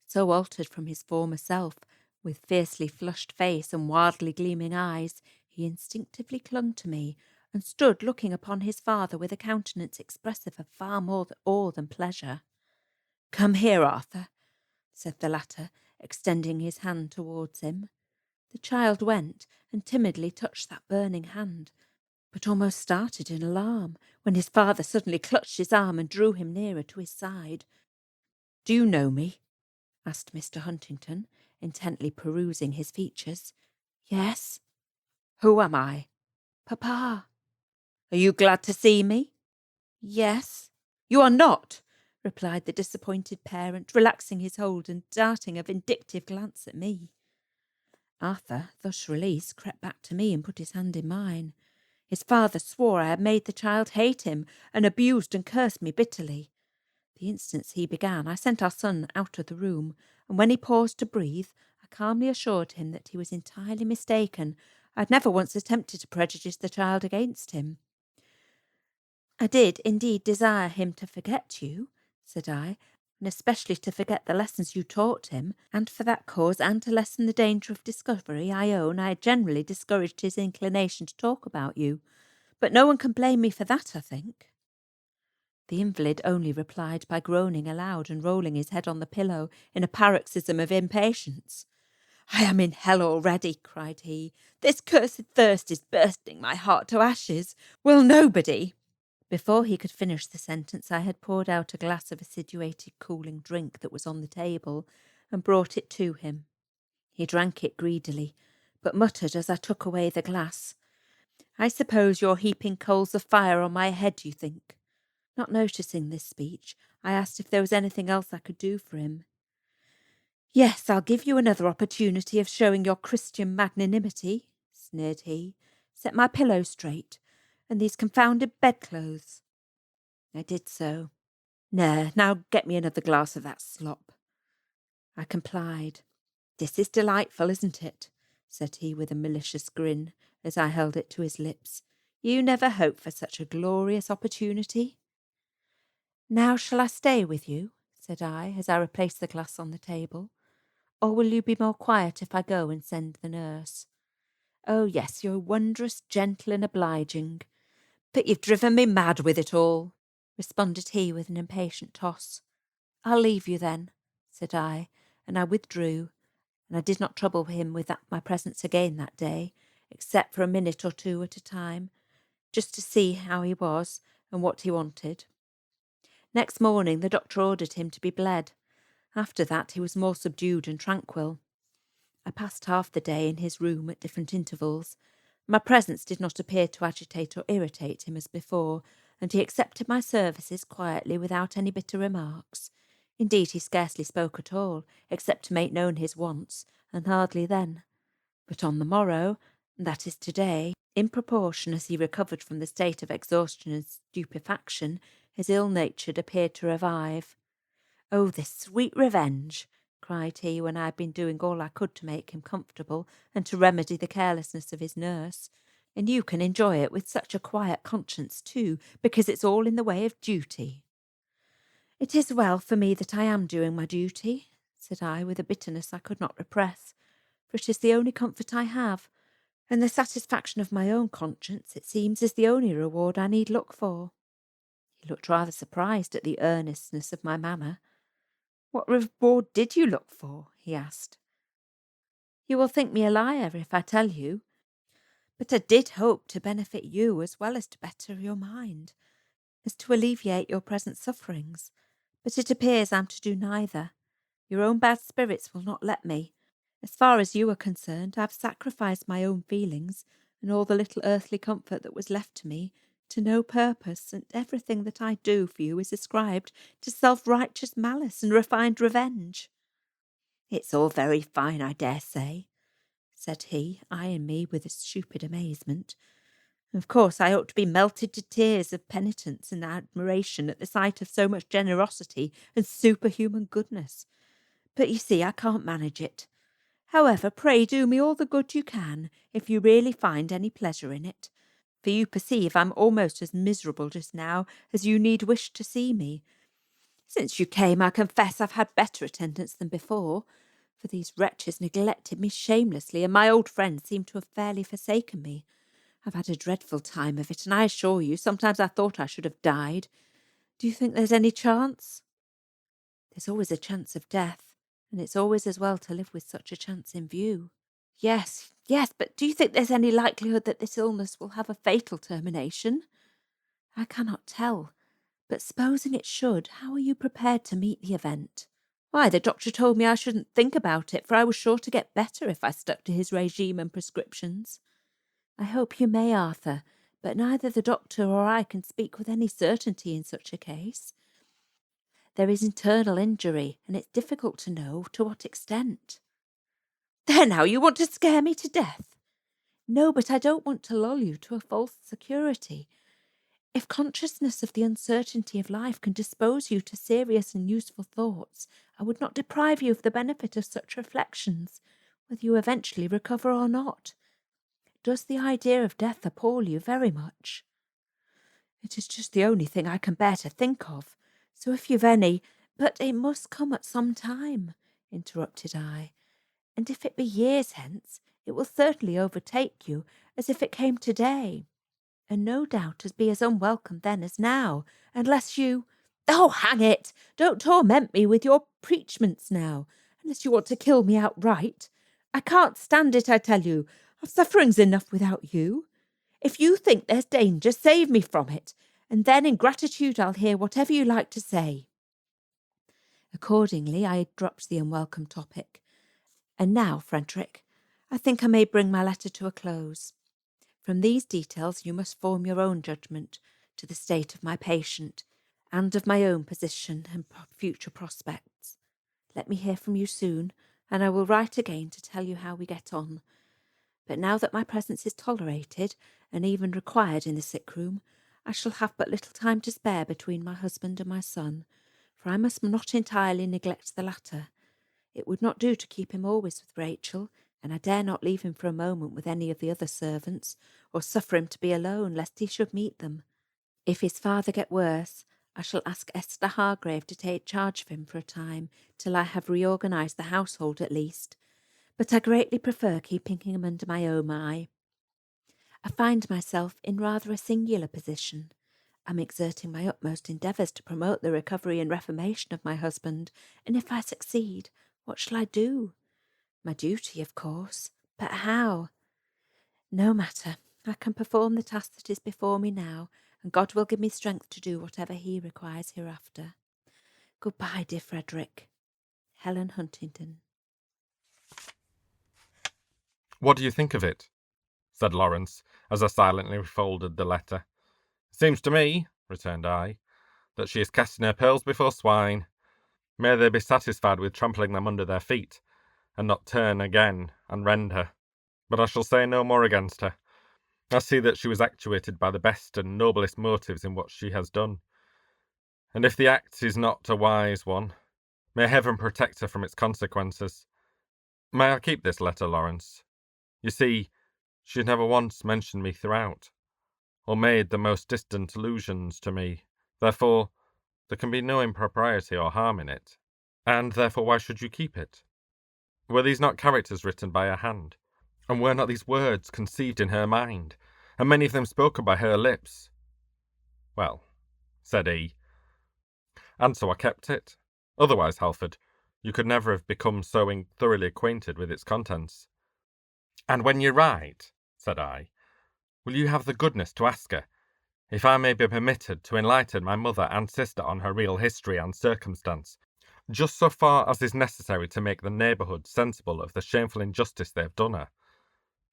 so altered from his former self, with fiercely flushed face and wildly gleaming eyes, he instinctively clung to me, and stood looking upon his father with a countenance expressive of far more awe than pleasure. "Come here, Arthur," said the latter, extending his hand towards him. The child went and timidly touched that burning hand, but almost started in alarm when his father suddenly clutched his arm and drew him nearer to his side. "Do you know me?" asked Mr. Huntington, intently perusing his features. "Yes." "Who am I?" "Papa." "Are you glad to see me?" "Yes." "You are not," replied the disappointed parent, relaxing his hold and darting a vindictive glance at me. Arthur, thus released, crept back to me and put his hand in mine. His father swore I had made the child hate him, and abused and cursed me bitterly. The instant he began, I sent our son out of the room, and when he paused to breathe, I calmly assured him that he was entirely mistaken. I had never once attempted to prejudice the child against him. I did indeed desire him to forget you, said I, and especially to forget the lessons you taught him, and for that cause, and to lessen the danger of discovery, I own I had generally discouraged his inclination to talk about you. But no one can blame me for that, I think. The invalid only replied by groaning aloud and rolling his head on the pillow in a paroxysm of impatience. I am in hell already, cried he. This cursed thirst is bursting my heart to ashes. Will nobody— Before he could finish the sentence, I had poured out a glass of acidulated cooling drink that was on the table and brought it to him. He drank it greedily, but muttered as I took away the glass, I suppose you're heaping coals of fire on my head, you think. Not noticing this speech, I asked if there was anything else I could do for him. Yes, I'll give you another opportunity of showing your Christian magnanimity, sneered he. Set my pillow straight, and these confounded bedclothes. I did so. Now get me another glass of that slop. I complied. This is delightful, isn't it? Said he with a malicious grin, as I held it to his lips. You never hoped for such a glorious opportunity. Now shall I stay with you? Said I, as I replaced the glass on the table. Or will you be more quiet if I go and send the nurse? Oh, yes, you're wondrous gentle and obliging. But you've driven me mad with it all, responded he with an impatient toss. I'll leave you then, said I, and I withdrew, and I did not trouble him with my presence again that day, except for a minute or two at a time, just to see how he was and what he wanted. Next morning the doctor ordered him to be bled. After that he was more subdued and tranquil. I passed half the day in his room at different intervals. My presence did not appear to agitate or irritate him as before, and he accepted my services quietly without any bitter remarks. Indeed, he scarcely spoke at all, except to make known his wants, and hardly then. But on the morrow, that is today, in proportion as he recovered from the state of exhaustion and stupefaction, his ill-natured appeared to revive. Oh, this sweet revenge! Cried he, when I had been doing all I could to make him comfortable and to remedy the carelessness of his nurse. And you can enjoy it with such a quiet conscience too, because it's all in the way of duty. It is well for me that I am doing my duty, said I, with a bitterness I could not repress, for it is the only comfort I have, and the satisfaction of my own conscience, it seems, is the only reward I need look for. He looked rather surprised at the earnestness of my manner. What reward did you look for? He asked. You will think me a liar if I tell you, but I did hope to benefit you as well as to better your mind, as to alleviate your present sufferings, but it appears I'm to do neither. Your own bad spirits will not let me. As far as you are concerned, I have sacrificed my own feelings and all the little earthly comfort that was left to me to no purpose, and everything that I do for you is ascribed to self-righteous malice and refined revenge. It's all very fine, I dare say, said he, eyeing me with a stupid amazement. Of course, I ought to be melted to tears of penitence and admiration at the sight of so much generosity and superhuman goodness. But you see, I can't manage it. However, pray do me all the good you can, if you really find any pleasure in it. For you perceive I'm almost as miserable just now as you need wish to see me. Since you came, I confess I've had better attendance than before, for these wretches neglected me shamelessly, and my old friends seem to have fairly forsaken me. I've had a dreadful time of it, and I assure you, sometimes I thought I should have died. Do you think there's any chance? There's always a chance of death, and it's always as well to live with such a chance in view. Yes, but do you think there's any likelihood that this illness will have a fatal termination? I cannot tell, but supposing it should, how are you prepared to meet the event? Why, the doctor told me I shouldn't think about it, for I was sure to get better if I stuck to his regime and prescriptions. I hope you may, Arthur, but neither the doctor or I can speak with any certainty in such a case. There is internal injury, and it's difficult to know to what extent. There now, you want to scare me to death. No, but I don't want to lull you to a false security. If consciousness of the uncertainty of life can dispose you to serious and useful thoughts, I would not deprive you of the benefit of such reflections, whether you eventually recover or not. Does the idea of death appall you very much? It is just the only thing I can bear to think of. So if you've any— But it must come at some time, interrupted I. And if it be years hence, it will certainly overtake you, as if it came today. And no doubt as be as unwelcome then as now, unless you— Oh, hang it! Don't torment me with your preachments now, unless you want to kill me outright. I can't stand it, I tell you. I've sufferings enough without you. If you think there's danger, save me from it, and then in gratitude I'll hear whatever you like to say. Accordingly, I dropped the unwelcome topic. And now, Frederick, I think I may bring my letter to a close. From these details you must form your own judgment to the state of my patient, and of my own position and future prospects. Let me hear from you soon, and I will write again to tell you how we get on. But now that my presence is tolerated, and even required in the sick room, I shall have but little time to spare between my husband and my son, for I must not entirely neglect the latter. It would not do to keep him always with Rachel, and I dare not leave him for a moment with any of the other servants, or suffer him to be alone, lest he should meet them. If his father get worse, I shall ask Esther Hargrave to take charge of him for a time, till I have reorganised the household at least, but I greatly prefer keeping him under my own eye. I find myself in rather a singular position. I'm exerting my utmost endeavours to promote the recovery and reformation of my husband, and if I succeed, what shall I do? My duty, of course, but how? No matter, I can perform the task that is before me now, and God will give me strength to do whatever he requires hereafter. Goodbye, dear Frederick. Helen Huntington. What do you think of it? Said Lawrence, as I silently folded the letter. Seems to me, returned I, that she is casting her pearls before swine. May they be satisfied with trampling them under their feet, and not turn again and rend her. But I shall say no more against her. I see that she was actuated by the best and noblest motives in what she has done. And if the act is not a wise one, may heaven protect her from its consequences. May I keep this letter, Lawrence? You see, she has never once mentioned me throughout, or made the most distant allusions to me. Therefore, there can be no impropriety or harm in it. And therefore why should you keep it? Were these not characters written by her hand? And were not these words conceived in her mind, and many of them spoken by her lips? Well, said he, and so I kept it. Otherwise, Halford, you could never have become so thoroughly acquainted with its contents. And when you write, said I, will you have the goodness to ask her if I may be permitted to enlighten my mother and sister on her real history and circumstance, just so far as is necessary to make the neighbourhood sensible of the shameful injustice they have done her?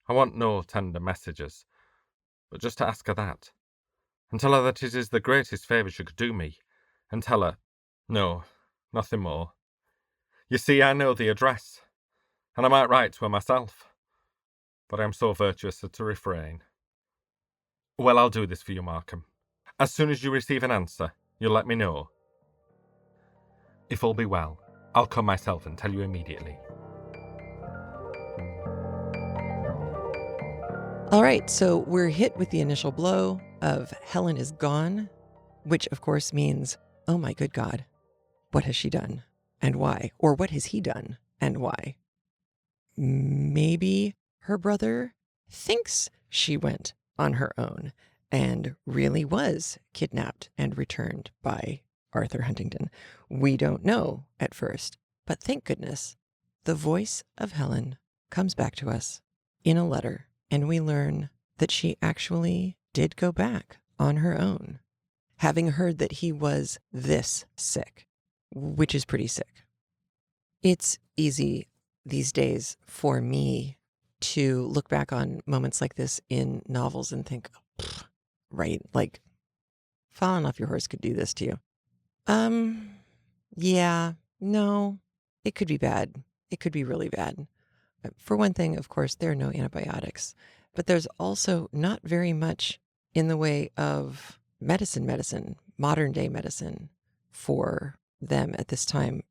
I want no tender messages, but just to ask her that, and tell her that it is the greatest favour she could do me, and tell her, no, nothing more. You see, I know the address, and I might write to her myself, but I am so virtuous as to refrain. Well, I'll do this for you, Markham. As soon as you receive an answer, you'll let me know. If all be well, I'll come myself and tell you immediately. All right, so we're hit with the initial blow of Helen is gone, which of course means, oh my good God, what has she done and why? Or what has he done and why? Maybe her brother thinks she went on her own and really was kidnapped and returned by Arthur Huntington. We don't know at first, but thank goodness, the voice of Helen comes back to us in a letter, and we learn that she actually did go back on her own, having heard that he was this sick, which is pretty sick. It's easy these days for me to look back on moments like this in novels and think, right, like falling off your horse could do this to you. Yeah, no, it could be bad. It could be really bad. For one thing, of course, there are no antibiotics. But there's also not very much in the way of medicine, modern day medicine for them at this time,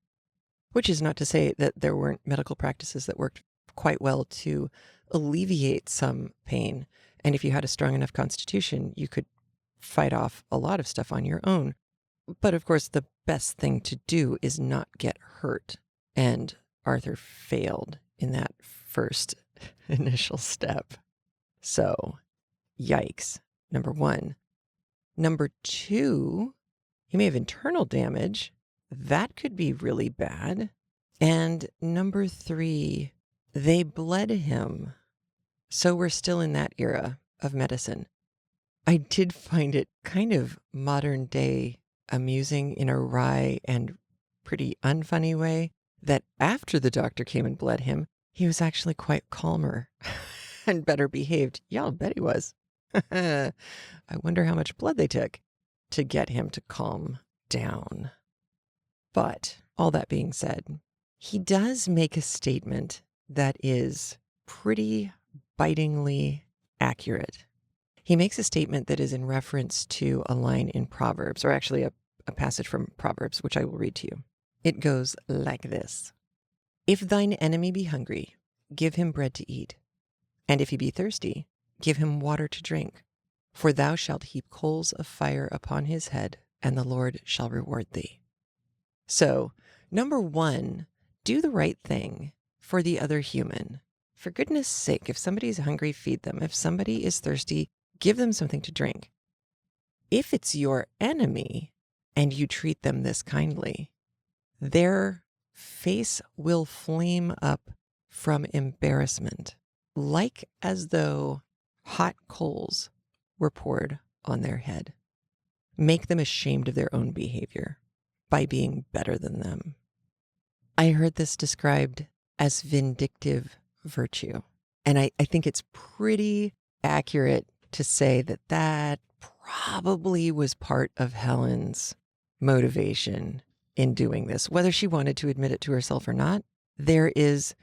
which is not to say that there weren't medical practices that worked quite well to alleviate some pain. And if you had a strong enough constitution, you could fight off a lot of stuff on your own. But of course, the best thing to do is not get hurt. And Arthur failed in that first initial step. So, yikes, number one. Number two, he may have internal damage. That could be really bad. And number three, they bled him. So we're still in that era of medicine. I did find it kind of modern day amusing in a wry and pretty unfunny way that after the doctor came and bled him, he was actually quite calmer and better behaved. Yeah, I'll bet he was. I wonder how much blood they took to get him to calm down. But all that being said, he does make a statement that is pretty bitingly accurate. He makes a statement that is in reference to a line in Proverbs, or actually a passage from Proverbs, which I will read to you. It goes like this. If thine enemy be hungry, give him bread to eat. And if he be thirsty, give him water to drink. For thou shalt heap coals of fire upon his head, and the Lord shall reward thee. So, number one, do the right thing for the other human. For goodness sake, if somebody's hungry, feed them. If somebody is thirsty, give them something to drink. If it's your enemy and you treat them this kindly, their face will flame up from embarrassment, like as though hot coals were poured on their head. Make them ashamed of their own behavior by being better than them. I heard this described as vindictive virtue. And I think it's pretty accurate to say that that probably was part of Helen's motivation in doing this. Whether she wanted to admit it to herself or not, it's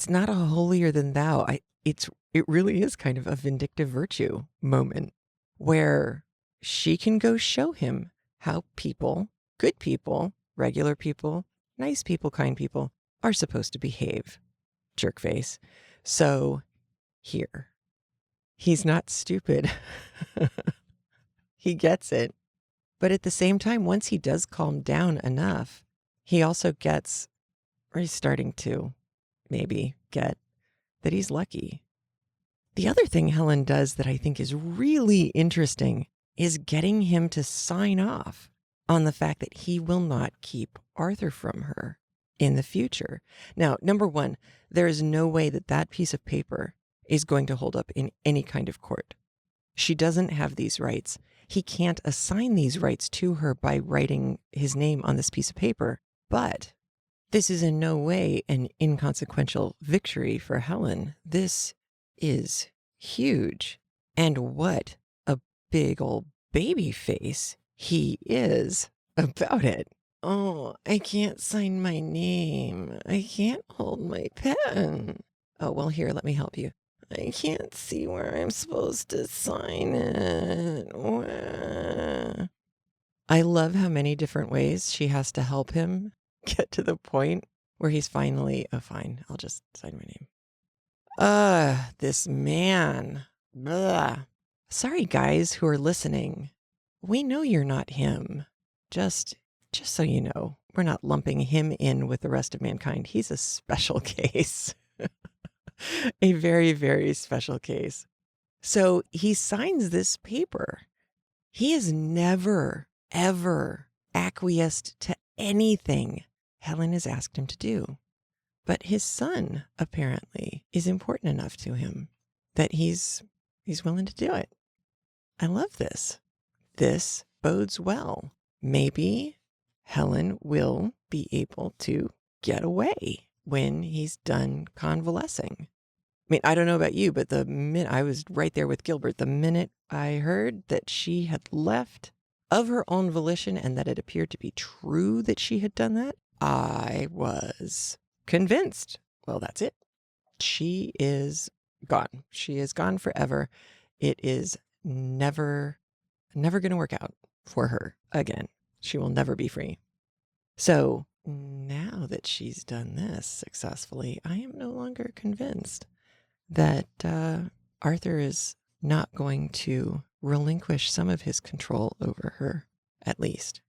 not a holier than thou. It really is kind of a vindictive virtue moment where she can go show him how people, good people, regular people, nice people, kind people, are supposed to behave. Jerkface. So here, he's not stupid. He gets it. But at the same time, once he does calm down enough, he also gets, or he's starting to maybe get, that he's lucky. The other thing Helen does that I think is really interesting is getting him to sign off on the fact that he will not keep Arthur from her in the future. Now, number one, there is no way that that piece of paper is going to hold up in any kind of court. She doesn't have these rights. He can't assign these rights to her by writing his name on this piece of paper. But this is in no way an inconsequential victory for Helen. This is huge. And what a big old baby face he is about it. Oh, I can't sign my name. I can't hold my pen. Oh, well, here, let me help you. I can't see where I'm supposed to sign it. I love how many different ways she has to help him get to the point where he's finally, oh, fine, I'll just sign my name. This man. Blah. Sorry, guys who are listening. We know you're not him. Just so you know, we're not lumping him in with the rest of mankind. He's a special case. A very, very special case. So he signs this paper. He has never, ever acquiesced to anything Helen has asked him to do. But his son, apparently, is important enough to him that he's willing to do it. I love this. This bodes well. Maybe Helen will be able to get away when he's done convalescing. I mean, I don't know about you, but the minute I was right there with Gilbert, the minute I heard that she had left of her own volition and that it appeared to be true that she had done that, I was convinced. Well, that's it. She is gone. She is gone forever. It is never going to work out for her again. She will never be free. So now that she's done this successfully, I am no longer convinced that Arthur is not going to relinquish some of his control over her, at least.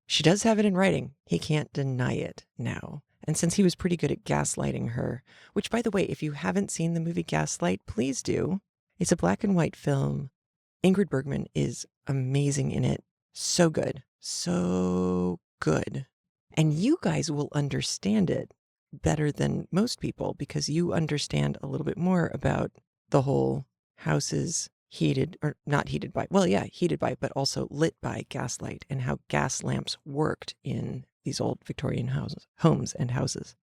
She does have it in writing. He can't deny it now. And since he was pretty good at gaslighting her, which, by the way, if you haven't seen the movie Gaslight, please do. It's a black and white film. Ingrid Bergman is amazing in it. So good. So good. And you guys will understand it better than most people because you understand a little bit more about the whole houses heated or not heated by, well, yeah, heated by, but also lit by gaslight and how gas lamps worked in these old Victorian homes and houses.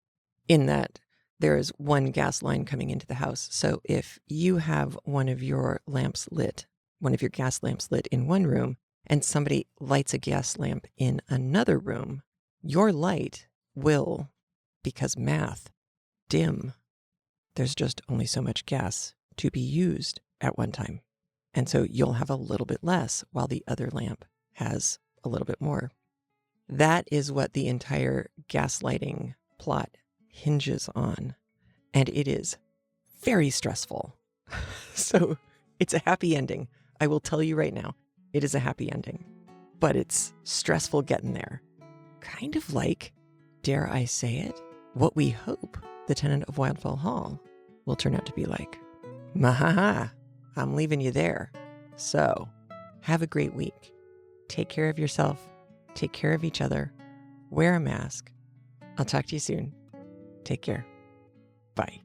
In that there is one gas line coming into the house. So if you have one of your gas lamps lit in one room and somebody lights a gas lamp in another room, your light will, because math, dim. There's just only so much gas to be used at one time. And so you'll have a little bit less while the other lamp has a little bit more. That is what the entire gaslighting plot hinges on. And it is very stressful. So it's a happy ending. I will tell you right now, it is a happy ending. But it's stressful getting there. Kind of like, dare I say it, what we hope the tenant of Wildfell Hall will turn out to be like. Mahaha, I'm leaving you there. So, have a great week. Take care of yourself. Take care of each other. Wear a mask. I'll talk to you soon. Take care. Bye.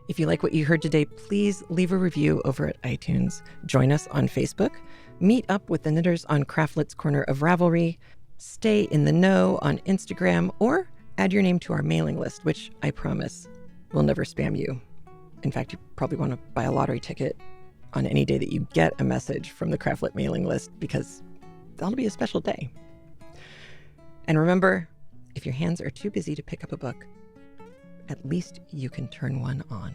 If you like what you heard today, please leave a review over at iTunes. Join us on Facebook. Meet up with the knitters on Craftlet's Corner of Ravelry. Stay in the know on Instagram or add your name to our mailing list, which I promise will never spam you. In fact, you probably want to buy a lottery ticket on any day that you get a message from the Craftlet mailing list because that'll be a special day. And remember, if your hands are too busy to pick up a book, at least you can turn one on.